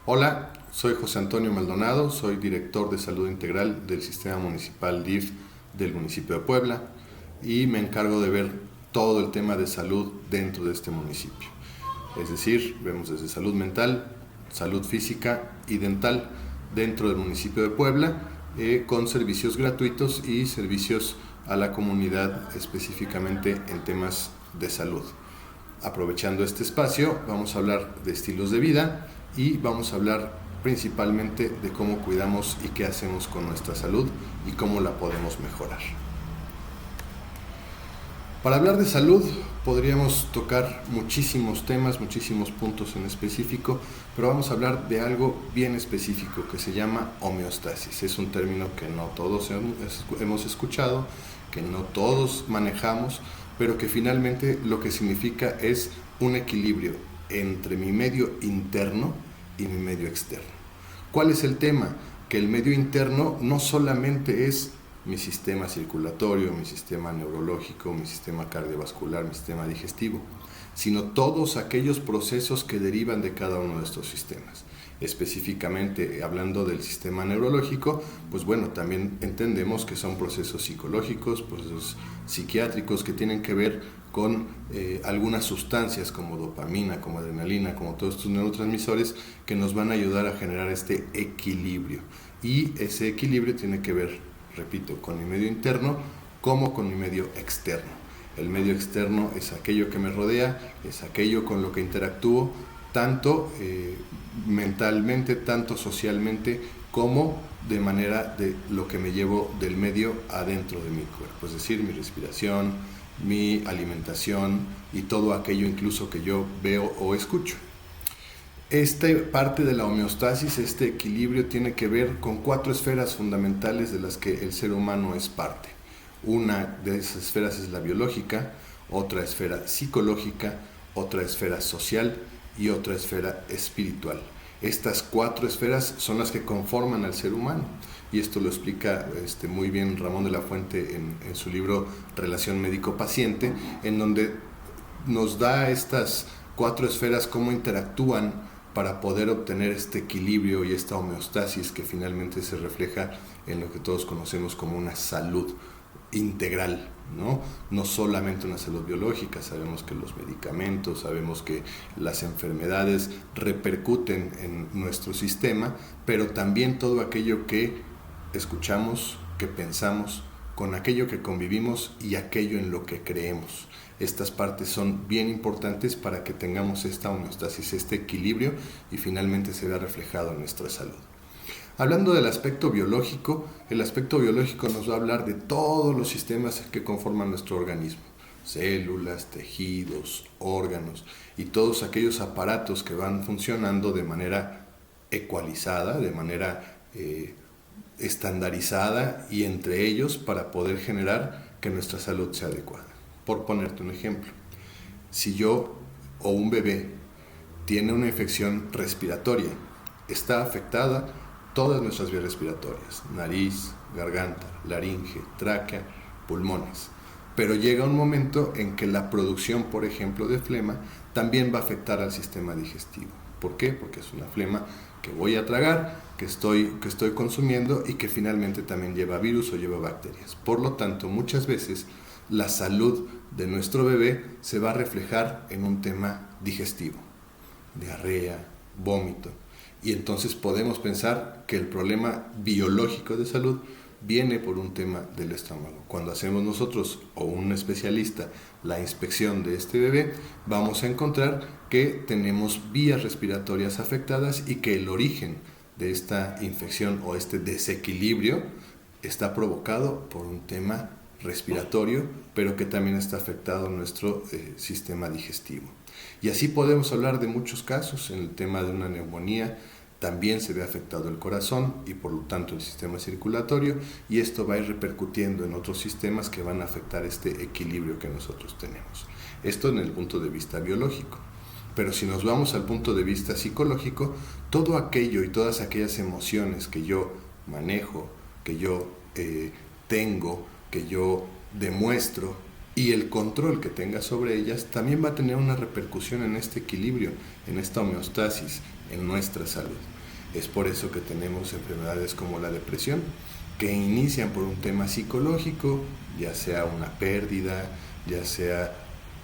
Hola, soy José Antonio Maldonado, soy director de Salud Integral del Sistema Municipal DIF del municipio de Puebla y me encargo de ver todo el tema de salud dentro de este municipio. Es decir, vemos desde salud mental, salud física y dental dentro del municipio de Puebla, con servicios gratuitos y servicios a la comunidad específicamente en temas de salud. Aprovechando este espacio, vamos a hablar de estilos de vida y vamos a hablar principalmente de cómo cuidamos y qué hacemos con nuestra salud y cómo la podemos mejorar. Para hablar de salud podríamos tocar muchísimos temas, muchísimos puntos en específico, pero vamos a hablar de algo bien específico que se llama homeostasis. Es un término que no todos hemos escuchado, que no todos manejamos, pero que finalmente lo que significa es un equilibrio entre mi medio interno y mi medio externo. ¿Cuál es el tema? Que el medio interno no solamente es mi sistema circulatorio, mi sistema neurológico, mi sistema cardiovascular, mi sistema digestivo, sino todos aquellos procesos que derivan de cada uno de estos sistemas. Específicamente hablando del sistema neurológico, pues bueno, también entendemos que son procesos psicológicos, procesos psiquiátricos que tienen que ver con algunas sustancias como dopamina, como adrenalina, como todos estos neurotransmisores que nos van a ayudar a generar este equilibrio. Y ese equilibrio tiene que ver, repito, con mi medio interno como con mi medio externo. El medio externo es aquello que me rodea, es aquello con lo que interactúo, tanto mentalmente, tanto socialmente, como de manera de lo que me llevo del medio adentro de mi cuerpo, es decir, mi respiración, mi alimentación y todo aquello incluso que yo veo o escucho. Esta parte de la homeostasis, este equilibrio, tiene que ver con 4 esferas fundamentales de las que el ser humano es parte. Una de esas esferas es la biológica, otra esfera psicológica, otra esfera social y otra esfera espiritual. Estas 4 esferas son las que conforman al ser humano, y esto lo explica muy bien Ramón de la Fuente en su libro Relación Médico-Paciente, en donde nos da estas 4 esferas cómo interactúan para poder obtener este equilibrio y esta homeostasis que finalmente se refleja en lo que todos conocemos como una salud integral, ¿no? No solamente una salud biológica. Sabemos que los medicamentos, sabemos que las enfermedades repercuten en nuestro sistema, pero también todo aquello que escuchamos, que pensamos, con aquello que convivimos y aquello en lo que creemos. Estas partes son bien importantes para que tengamos esta homeostasis, este equilibrio, y finalmente se vea reflejado en nuestra salud. Hablando del aspecto biológico, el aspecto biológico nos va a hablar de todos los sistemas que conforman nuestro organismo. Células, tejidos, órganos y todos aquellos aparatos que van funcionando de manera ecualizada, de manera estandarizada, y entre ellos para poder generar que nuestra salud sea adecuada. Por ponerte un ejemplo, si yo o un bebé tiene una infección respiratoria, está afectada todas nuestras vías respiratorias: nariz, garganta, laringe, tráquea, pulmones. Pero llega un momento en que la producción, por ejemplo, de flema también va a afectar al sistema digestivo. ¿Por qué? Porque es una flema que voy a tragar, que estoy consumiendo y que finalmente también lleva virus o lleva bacterias. Por lo tanto, muchas veces la salud de nuestro bebé se va a reflejar en un tema digestivo: diarrea, vómito. Y entonces podemos pensar que el problema biológico de salud viene por un tema del estómago. Cuando hacemos nosotros o un especialista la inspección de este bebé, vamos a encontrar que tenemos vías respiratorias afectadas y que el origen de esta infección o este desequilibrio está provocado por un tema respiratorio, pero que también está afectado nuestro sistema digestivo. Y así podemos hablar de muchos casos. En el tema de una neumonía también se ve afectado el corazón y por lo tanto el sistema circulatorio, y esto va a ir repercutiendo en otros sistemas que van a afectar este equilibrio que nosotros tenemos. Esto en el punto de vista biológico. Pero si nos vamos al punto de vista psicológico, todo aquello y todas aquellas emociones que yo manejo, que yo tengo, que yo demuestro, y el control que tenga sobre ellas también va a tener una repercusión en este equilibrio, en esta homeostasis, en nuestra salud. Es por eso que tenemos enfermedades como la depresión, que inician por un tema psicológico, ya sea una pérdida, ya sea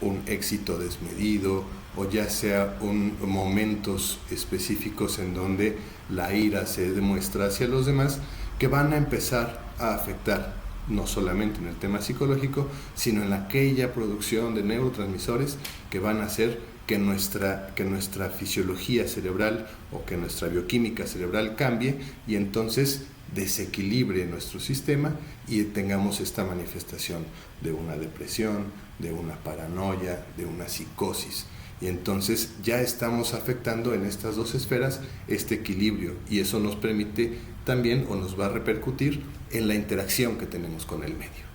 un éxito desmedido, o ya sea momentos específicos en donde la ira se demuestra hacia los demás, que van a empezar a afectar no solamente en el tema psicológico, sino en aquella producción de neurotransmisores que van a hacer que nuestra fisiología cerebral o que nuestra bioquímica cerebral cambie y entonces desequilibre nuestro sistema y tengamos esta manifestación de una depresión, de una paranoia, de una psicosis. Y entonces ya estamos afectando en estas dos esferas este equilibrio y eso nos permite también o nos va a repercutir en la interacción que tenemos con el medio,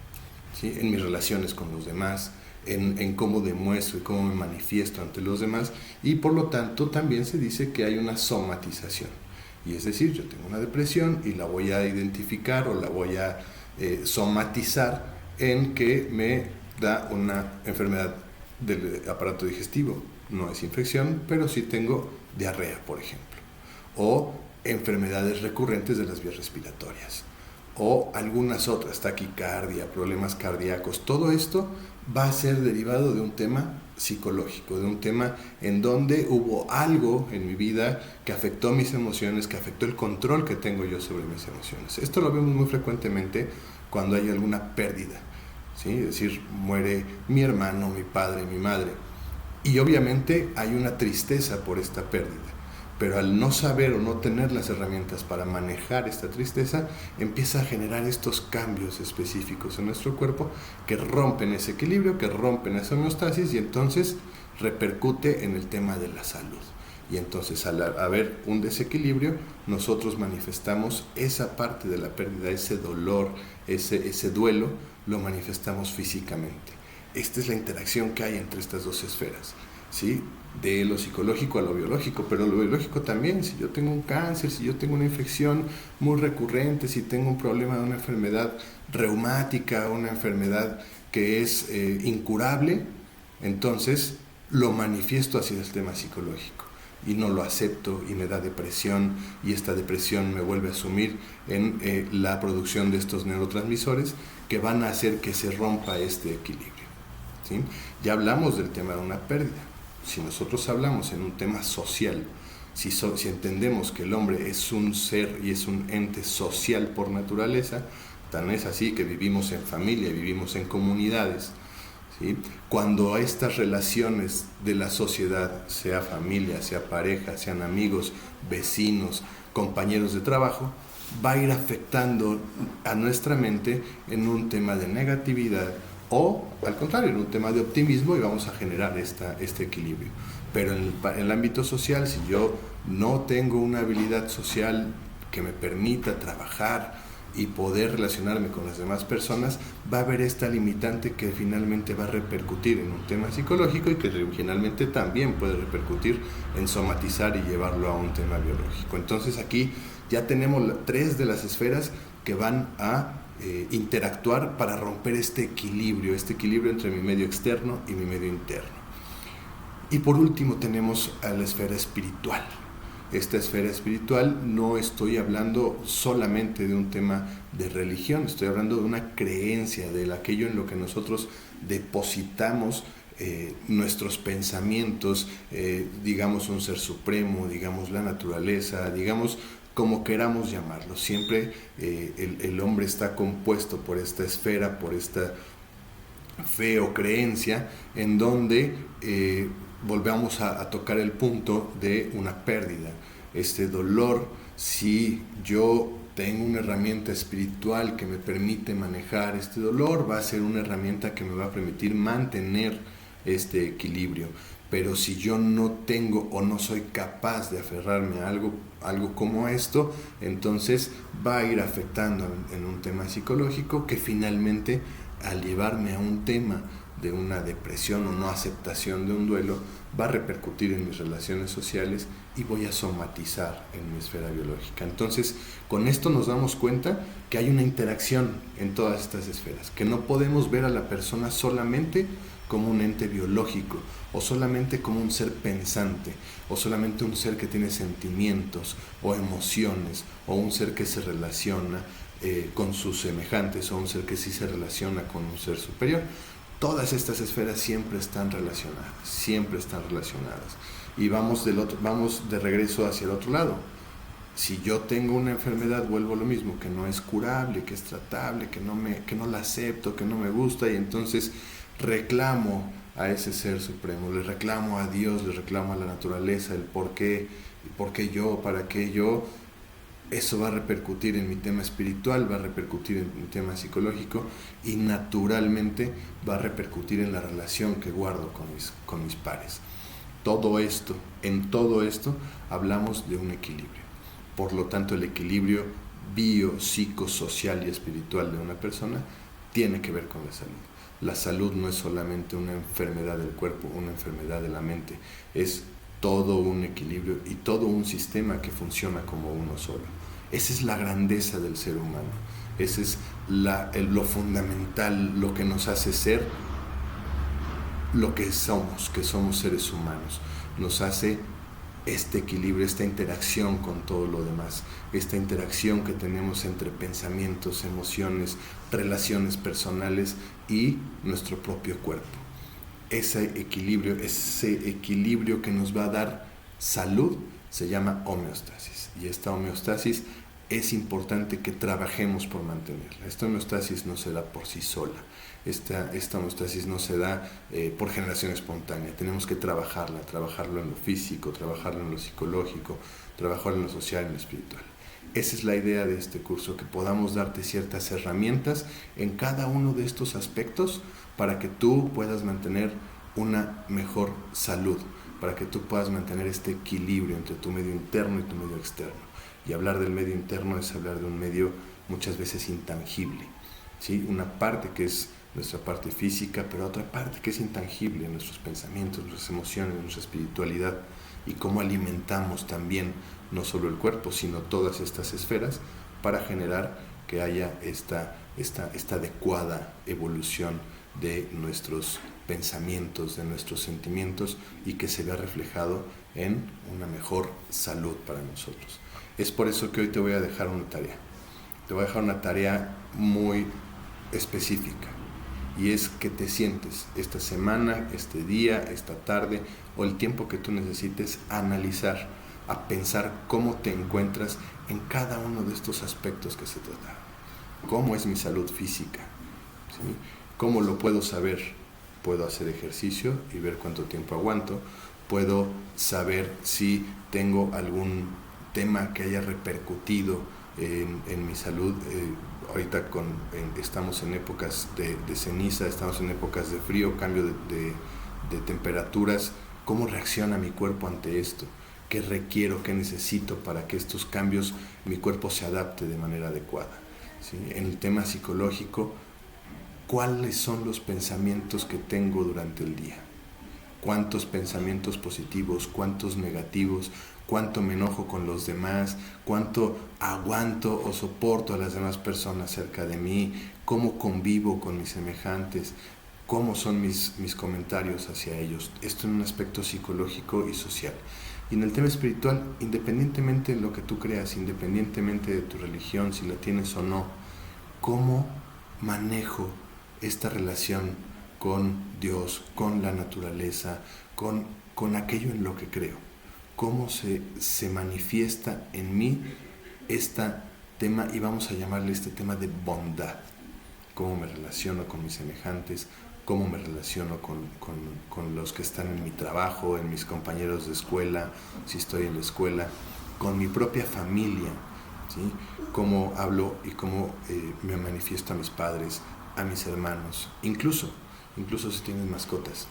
¿sí? En mis relaciones con los demás, en cómo demuestro y cómo me manifiesto ante los demás y por lo tanto también se dice que hay una somatización. Y es decir, yo tengo una depresión y la voy a identificar o la voy a somatizar en que me da una enfermedad del aparato digestivo. No es infección, pero sí tengo diarrea, por ejemplo, o enfermedades recurrentes de las vías respiratorias, o algunas otras, taquicardia, problemas cardíacos. Todo esto va a ser derivado de un tema psicológico, de un tema en donde hubo algo en mi vida que afectó mis emociones, que afectó el control que tengo yo sobre mis emociones. Esto lo vemos muy frecuentemente cuando hay alguna pérdida, ¿sí? Es decir, muere mi hermano, mi padre, mi madre. Y obviamente hay una tristeza por esta pérdida, pero al no saber o no tener las herramientas para manejar esta tristeza, empieza a generar estos cambios específicos en nuestro cuerpo que rompen ese equilibrio, que rompen esa homeostasis y entonces repercute en el tema de la salud. Y entonces al haber un desequilibrio, nosotros manifestamos esa parte de la pérdida, ese dolor, ese duelo, lo manifestamos físicamente. Esta es la interacción que hay entre estas dos esferas, ¿sí? De lo psicológico a lo biológico, pero lo biológico también. Si yo tengo un cáncer, si yo tengo una infección muy recurrente, si tengo un problema de una enfermedad reumática, una enfermedad que es incurable, entonces lo manifiesto hacia el tema psicológico y no lo acepto y me da depresión y esta depresión me vuelve a sumir en la producción de estos neurotransmisores que van a hacer que se rompa este equilibrio, ¿sí? Ya hablamos del tema de una pérdida. Si nosotros hablamos en un tema social, si entendemos que el hombre es un ser y es un ente social por naturaleza, tan es así que vivimos en familia, vivimos en comunidades, ¿sí? Cuando estas relaciones de la sociedad, sea familia, sea pareja, sean amigos, vecinos, compañeros de trabajo, va a ir afectando a nuestra mente en un tema de negatividad o, al contrario, en un tema de optimismo y vamos a generar este equilibrio. Pero en el ámbito social, si yo no tengo una habilidad social que me permita trabajar y poder relacionarme con las demás personas, va a haber esta limitante que finalmente va a repercutir en un tema psicológico y que finalmente también puede repercutir en somatizar y llevarlo a un tema biológico. Entonces aquí ya tenemos 3 de las esferas que van a interactuar para romper este equilibrio entre mi medio externo y mi medio interno. Y por último tenemos a la esfera espiritual. Esta esfera espiritual no estoy hablando solamente de un tema de religión, estoy hablando de una creencia, de aquello en lo que nosotros depositamos nuestros pensamientos, digamos un ser supremo, digamos la naturaleza, digamos como queramos llamarlo. Siempre el hombre está compuesto por esta esfera, por esta fe o creencia, en donde volvamos a tocar el punto de una pérdida, este dolor. Si yo tengo una herramienta espiritual que me permite manejar este dolor, va a ser una herramienta que me va a permitir mantener este equilibrio. Pero si yo no tengo o no soy capaz de aferrarme a algo como esto, entonces va a ir afectando en un tema psicológico que finalmente, al llevarme a un tema de una depresión o no aceptación de un duelo, va a repercutir en mis relaciones sociales y voy a somatizar en mi esfera biológica. Entonces, con esto nos damos cuenta que hay una interacción en todas estas esferas, que no podemos ver a la persona solamente como un ente biológico, o solamente como un ser pensante, o solamente un ser que tiene sentimientos o emociones, o un ser que se relaciona con sus semejantes, o un ser que sí se relaciona con un ser superior. Todas estas esferas siempre están relacionadas. Y vamos de regreso hacia el otro lado. Si yo tengo una enfermedad, vuelvo a lo mismo, que no es curable, que es tratable, que no la acepto, que no me gusta, y entonces reclamo a ese ser supremo, le reclamo a Dios, le reclamo a la naturaleza, el por qué yo, para qué yo. Eso va a repercutir en mi tema espiritual, va a repercutir en mi tema psicológico, y naturalmente va a repercutir en la relación que guardo con mis pares. En todo esto hablamos de un equilibrio. Por lo tanto, el equilibrio biopsicosocial y espiritual de una persona tiene que ver con la salud. La salud no es solamente una enfermedad del cuerpo, una enfermedad de la mente, es todo un equilibrio y todo un sistema que funciona como uno solo. Esa es la grandeza del ser humano, ese es lo fundamental, lo que nos hace ser lo que somos seres humanos. Nos hace este equilibrio, esta interacción con todo lo demás, esta interacción que tenemos entre pensamientos, emociones, relaciones personales y nuestro propio cuerpo. Ese equilibrio que nos va a dar salud se llama homeostasis, y esta homeostasis es importante que trabajemos por mantenerla. Esta homeostasis no se da por sí sola, esta homeostasis no se da por generación espontánea. Tenemos que trabajarlo en lo físico, trabajarlo en lo psicológico, trabajarlo en lo social y en lo espiritual. Esa es la idea de este curso, que podamos darte ciertas herramientas en cada uno de estos aspectos para que tú puedas mantener una mejor salud, para que tú puedas mantener este equilibrio entre tu medio interno y tu medio externo. Y hablar del medio interno es hablar de un medio muchas veces intangible, ¿sí? Una parte que es nuestra parte física, pero otra parte que es intangible, nuestros pensamientos, nuestras emociones, nuestra espiritualidad, y cómo alimentamos también no solo el cuerpo, sino todas estas esferas para generar que haya esta adecuada evolución de nuestros pensamientos, de nuestros sentimientos, y que se vea reflejado en una mejor salud para nosotros. Es por eso que hoy te voy a dejar una tarea. Te voy a dejar una tarea muy específica, y es que te sientes esta semana, este día, esta tarde o el tiempo que tú necesites a analizar, a pensar cómo te encuentras en cada uno de estos aspectos que se trataron. ¿Cómo es mi salud física? ¿Sí? ¿Cómo lo puedo saber? Puedo hacer ejercicio y ver cuánto tiempo aguanto. Puedo saber si tengo algún tema que haya repercutido en mi salud. Ahorita estamos en épocas de ceniza, estamos en épocas de frío, cambio de temperaturas. ¿Cómo reacciona mi cuerpo ante esto? ¿Qué requiero, qué necesito para que estos cambios mi cuerpo se adapte de manera adecuada? ¿Sí? En el tema psicológico, ¿cuáles son los pensamientos que tengo durante el día? ¿Cuántos pensamientos positivos, cuántos negativos? ¿Cuánto me enojo con los demás? ¿Cuánto aguanto o soporto a las demás personas cerca de mí? ¿Cómo convivo con mis semejantes? ¿Cómo son mis comentarios hacia ellos? Esto en un aspecto psicológico y social. Y en el tema espiritual, independientemente de lo que tú creas, independientemente de tu religión, si la tienes o no, ¿cómo manejo esta relación con Dios, con la naturaleza, con aquello en lo que creo? ¿Cómo se manifiesta en mí este tema, y vamos a llamarle este tema de bondad? ¿Cómo me relaciono con mis semejantes? ¿Cómo me relaciono con los que están en mi trabajo, en mis compañeros de escuela, si estoy en la escuela, con mi propia familia? ¿Sí? ¿Cómo hablo y cómo me manifiesto a mis padres, a mis hermanos? Incluso si tienes mascotas,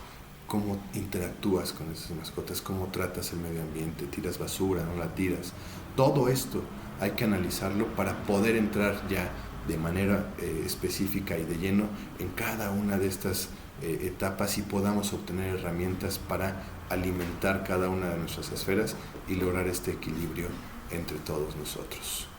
¿cómo interactúas con esas mascotas? ¿Cómo tratas el medio ambiente? ¿Tiras basura? ¿No la tiras? Todo esto hay que analizarlo para poder entrar ya de manera específica y de lleno en cada una de estas etapas, y podamos obtener herramientas para alimentar cada una de nuestras esferas y lograr este equilibrio entre todos nosotros.